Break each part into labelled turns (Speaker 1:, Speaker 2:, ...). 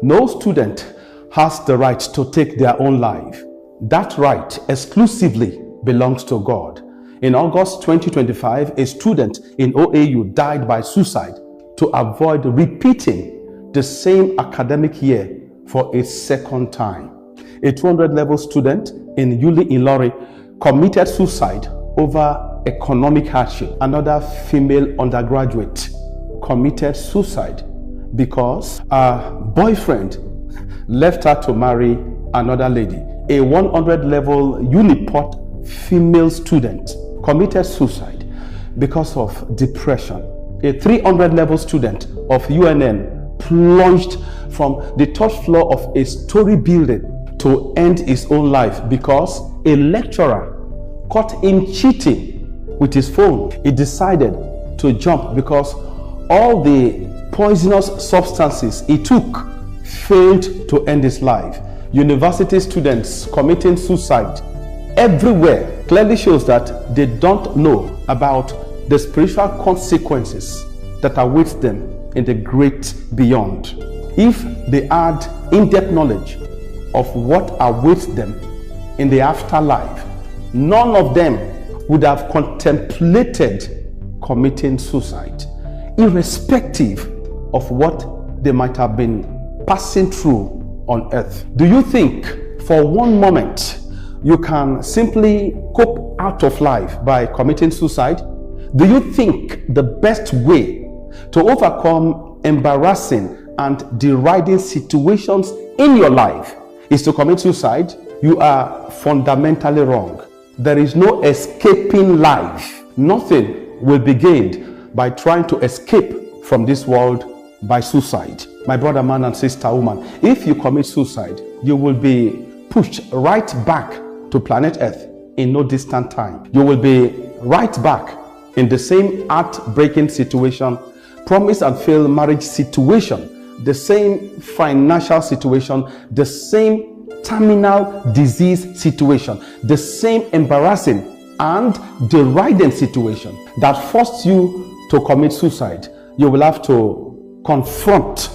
Speaker 1: No student has the right to take their own life. That right exclusively belongs to God. In August 2025, a student in OAU died by suicide to avoid repeating the same academic year for a second time. A 200-level student in Yuli Ilori committed suicide over economic hardship. Another female undergraduate committed suicide because her boyfriend left her to marry another lady. A 100-level Uniport female student committed suicide because of depression. A 300-level student of UNN plunged from the third floor of a story building to end his own life because a lecturer caught him cheating with his phone. He decided to jump because all the poisonous substances he took failed to end his life. University students committing suicide everywhere clearly shows that they don't know about the spiritual consequences that await them in the great beyond. If they had in-depth knowledge of what awaits them in the afterlife, none of them would have contemplated committing suicide, irrespective of what they might have been passing through on earth. Do you think for one moment you can simply cope out of life by committing suicide? Do you think the best way to overcome embarrassing and deriding situations in your life is to commit suicide? You are fundamentally wrong. There is no escaping life. Nothing will be gained by trying to escape from this world by suicide. My brother man and sister woman, if you commit suicide, you will be pushed right back to planet Earth in no distant time. You will be right back in the same heartbreaking situation, promise and fail marriage situation, the same financial situation, the same terminal disease situation, the same embarrassing and deriding situation that forced you to commit suicide. You will have to confront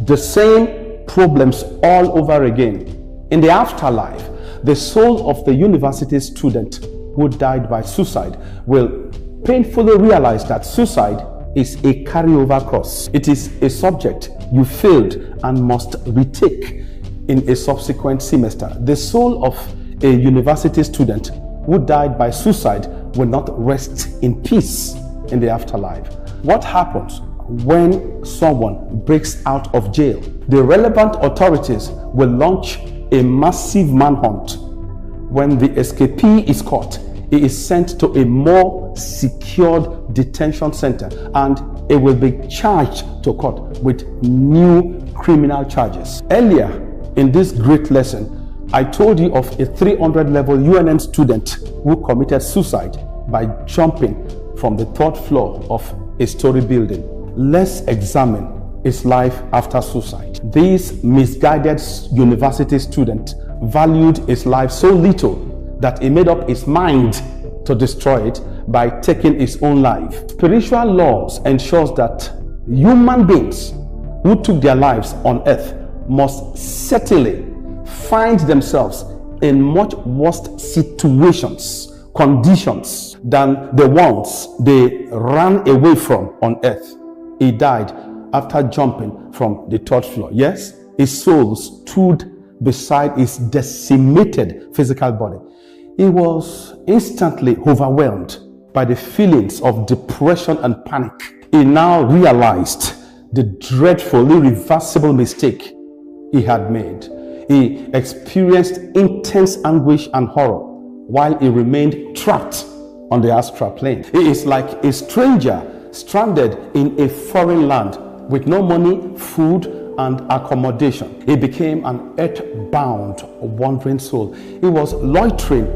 Speaker 1: the same problems all over again. In the afterlife, the soul of the university student who died by suicide will painfully realize that suicide is a carryover course. It is a subject you failed and must retake in a subsequent semester. The soul of a university student who died by suicide will not rest in peace in the afterlife. What happens when someone breaks out of jail? The relevant authorities will launch a massive manhunt. When the escapee is caught, he is sent to a more secured detention center and he will be charged to court with new criminal charges. Earlier in this great lesson, I told you of a 300-level UNN student who committed suicide by jumping from the third floor of a story building. Let's examine his life after suicide. This misguided university student valued his life so little that he made up his mind to destroy it by taking his own life. Spiritual laws ensures that human beings who took their lives on earth must certainly find themselves in much worse situations, conditions than the ones they ran away from on earth. He died after jumping from the third floor. Yes, his soul stood beside his decimated physical body. He was instantly overwhelmed by the feelings of depression and panic. He now realized the dreadful, irreversible mistake he had made. He experienced intense anguish and horror while he remained trapped on the astral plane. He is like a stranger stranded in a foreign land with no money, food, and accommodation. He became an earthbound, wandering soul. He was loitering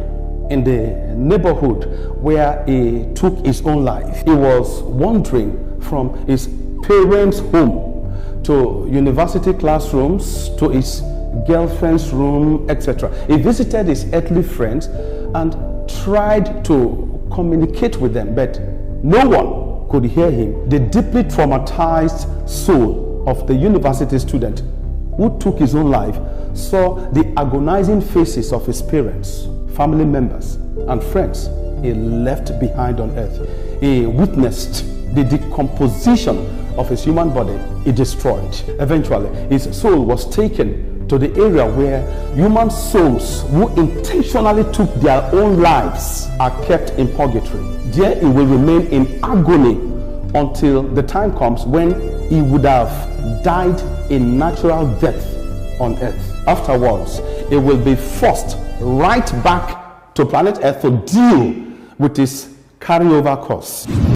Speaker 1: in the neighborhood where he took his own life. He was wandering from his parents' home to university classrooms, to his girlfriend's room, etc. He visited his earthly friends and tried to communicate with them, but no one could hear him. The deeply traumatized soul of the university student who took his own life, saw the agonizing faces of his parents, family members, and friends he left behind on earth. He witnessed the decomposition of his human body he destroyed. Eventually, his soul was taken to the area where human souls who intentionally took their own lives are kept in purgatory. There he will remain in agony until the time comes when he would have died a natural death on earth. Afterwards, he will be forced right back to planet earth to deal with his carryover curse.